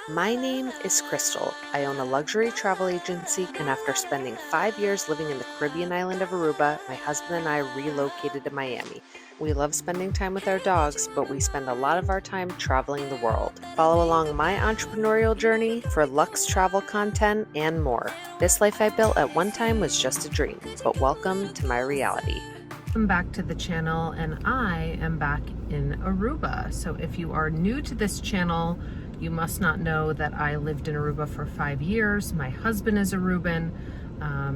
My name is Crystal. I own a luxury travel agency, and after spending 5 years living in the Caribbean island of Aruba, my husband and I relocated to Miami. We love spending time with our dogs, but we spend a lot of our time traveling the world. Follow along my entrepreneurial journey for luxe travel content and more. This life I built at one time was just a dream, but welcome to my reality. Welcome back to the channel, and I am back in Aruba. So if you are new to this channel, you must not know that I lived in Aruba for 5 years. My husband is Aruban,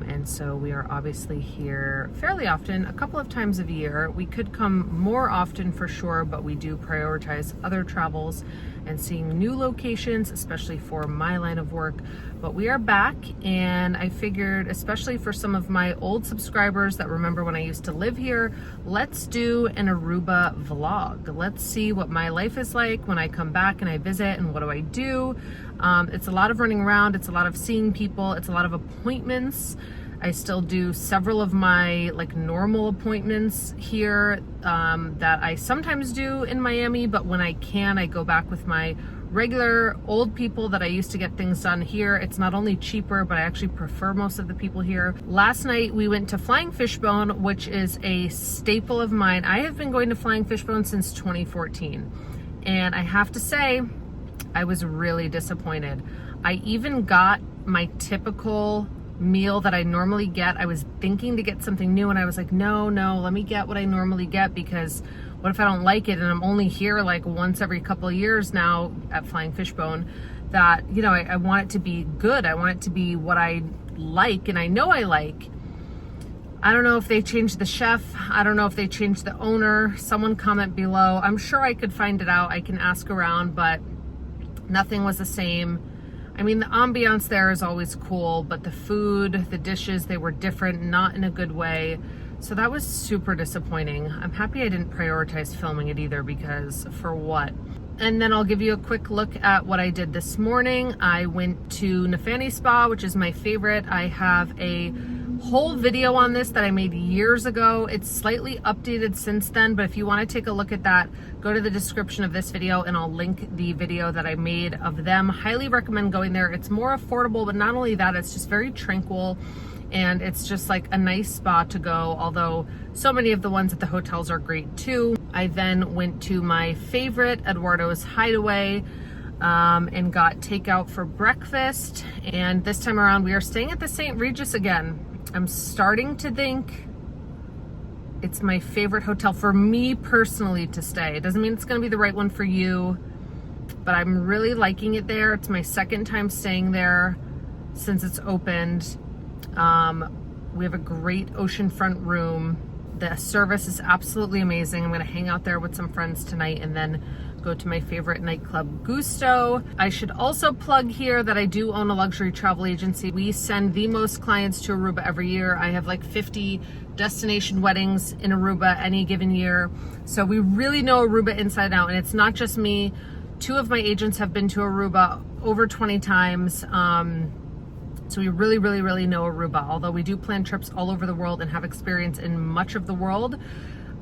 and so we are obviously here fairly often, a couple of times a year. We could come more often for sure, but we do prioritize other travels and seeing new locations, especially for my line of work. But we are back, and I figured, especially for some of my old subscribers that remember when I used to live here, let's do an Aruba vlog. Let's see what my life is like when I come back and I visit, and what do I do. It's a lot of running around, it's a lot of seeing people, it's a lot of appointments. I still do several of my normal appointments here that I sometimes do in Miami, but when I can, I go back with my regular old people that I used to get things done here. It's not only cheaper, but I actually prefer most of the people here. Last night we went to Flying Fishbone, which is a staple of mine. I have been going to Flying Fishbone since 2014, and I have to say, I was really disappointed. I even got my typical meal that I normally get. I was thinking to get something new, and I was like, no, let me get what I normally get, because what if I don't like it? And I'm only here once every couple of years now at Flying Fishbone. That, I want it to be good. I want it to be what I like, and I know I like. I don't know if they changed the chef. I don't know if they changed the owner. Someone comment below. I'm sure I could find it out. I can ask around, but nothing was the same. I mean, the ambiance there is always cool, but the food, the dishes, they were different, not in a good way. So that was super disappointing. I'm happy I didn't prioritize filming it either, because for what? And then I'll give you a quick look at what I did this morning. I went to Nafani Spa, which is my favorite. I have a whole video on this that I made years ago. It's slightly updated since then, but if you want to take a look at that, go to the description of this video and I'll link the video that I made of them. Highly recommend going there. It's more affordable, but not only that, it's just very tranquil, and it's just a nice spa to go, although so many of the ones at the hotels are great too. I then went to my favorite, Eduardo's Hideaway, and got takeout for breakfast. And this time around, we are staying at the St. Regis again. I'm starting to think it's my favorite hotel for me personally to stay. It doesn't mean it's going to be the right one for you, but I'm really liking it there. It's my second time staying there since it's opened. We have a great oceanfront room. The service is absolutely amazing. I'm going to hang out there with some friends tonight and then go to my favorite nightclub, Gusto. I should also plug here that I do own a luxury travel agency. We send the most clients to Aruba every year. I have 50 destination weddings in Aruba any given year. So we really know Aruba inside out, and it's not just me. 2 of my agents have been to Aruba over 20 times. So we really know Aruba. Although we do plan trips all over the world and have experience in much of the world,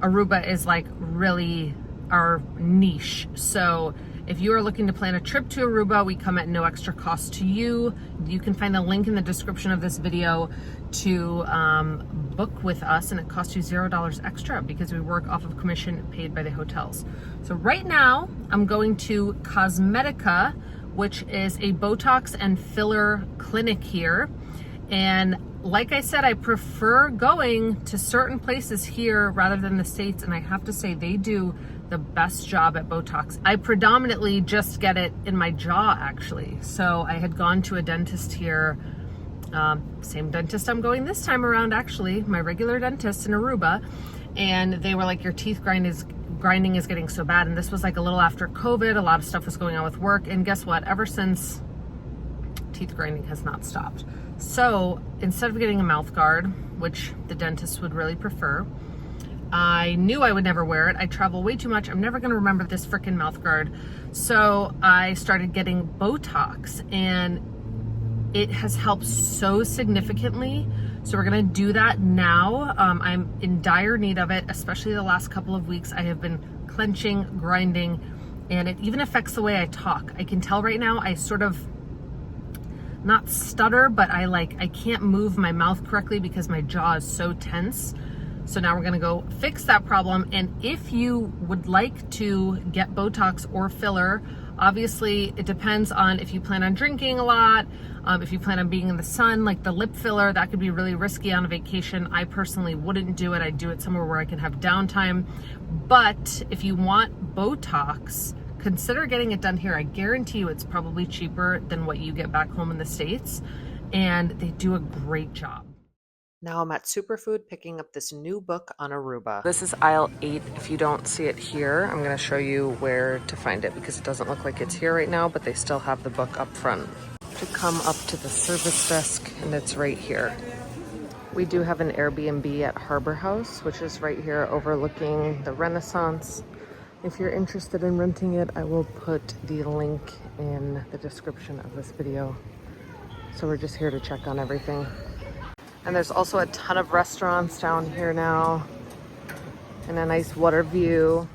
Aruba is really our niche. So if you are looking to plan a trip to Aruba, we come at no extra cost to you. You can find the link in the description of this video to book with us, and it costs you $0 extra because we work off of commission paid by the hotels. So right now I'm going to Cosmetica, which is a Botox and filler clinic here. And like I said, I prefer going to certain places here rather than the States, and I have to say they do the best job at Botox. I predominantly just get it in my jaw, actually. So I had gone to a dentist here, same dentist I'm going this time around, actually, my regular dentist in Aruba, and they were like, your teeth grinding is getting so bad. And this was a little after COVID. A lot of stuff was going on with work, and guess what? Ever since, teeth grinding has not stopped. So instead of getting a mouth guard, which the dentist would really prefer, I knew I would never wear it. I travel way too much. I'm never gonna remember this freaking mouth guard. So I started getting Botox, and it has helped so significantly. So we're gonna do that now. I'm in dire need of it, especially the last couple of weeks. I have been clenching, grinding, And it even affects the way I talk. I can tell right now I sort of not stutter, but I can't move my mouth correctly because my jaw is so tense. So now we're gonna go fix that problem. And if you would like to get Botox or filler, obviously it depends on if you plan on drinking a lot, if you plan on being in the sun, like the lip filler, that could be really risky on a vacation. I personally wouldn't do it. I'd do it somewhere where I can have downtime. But if you want Botox, consider getting it done here. I guarantee you it's probably cheaper than what you get back home in the States, and they do a great job. Now I'm at Superfood picking up this new book on Aruba. This is aisle 8. If you don't see it here, I'm going to show you where to find it because it doesn't look like it's here right now, but they still have the book up front. To come up to the service desk, and it's right here. We do have an Airbnb at Harbor House, which is right here overlooking the Renaissance. If you're interested in renting it, I will put the link in the description of this video. So we're just here to check on everything. And there's also a ton of restaurants down here now and a nice water view.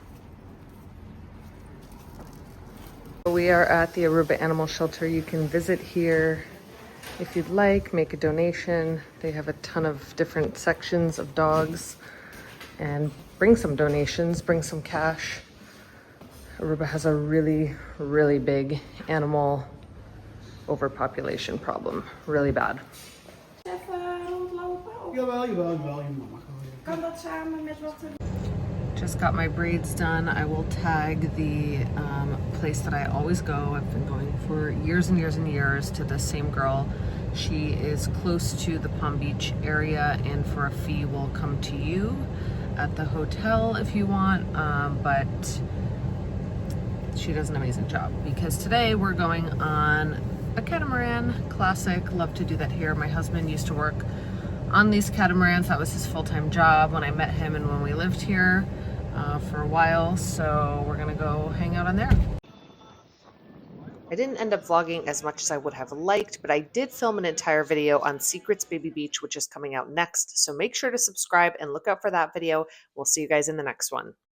We are at the Aruba Animal Shelter. You can visit here if you'd like, make a donation. They have a ton of different sections of dogs, and bring some donations, bring some cash. Aruba has a really, really big animal overpopulation problem, really bad. Just got my braids done. I will tag the place that I always go. I've been going for years and years and years to the same girl. She is close to the Palm Beach area, and for a fee will come to you at the hotel if you want, but she does an amazing job because today we're going on a catamaran. Classic, love to do that here. My husband used to work on these catamarans. That was his full-time job when I met him and when we lived here for a while. So we're gonna go hang out on there. I didn't end up vlogging as much as I would have liked, but I did film an entire video on Secrets Baby Beach, which is coming out next. So make sure to subscribe and look out for that video. We'll see you guys in the next one.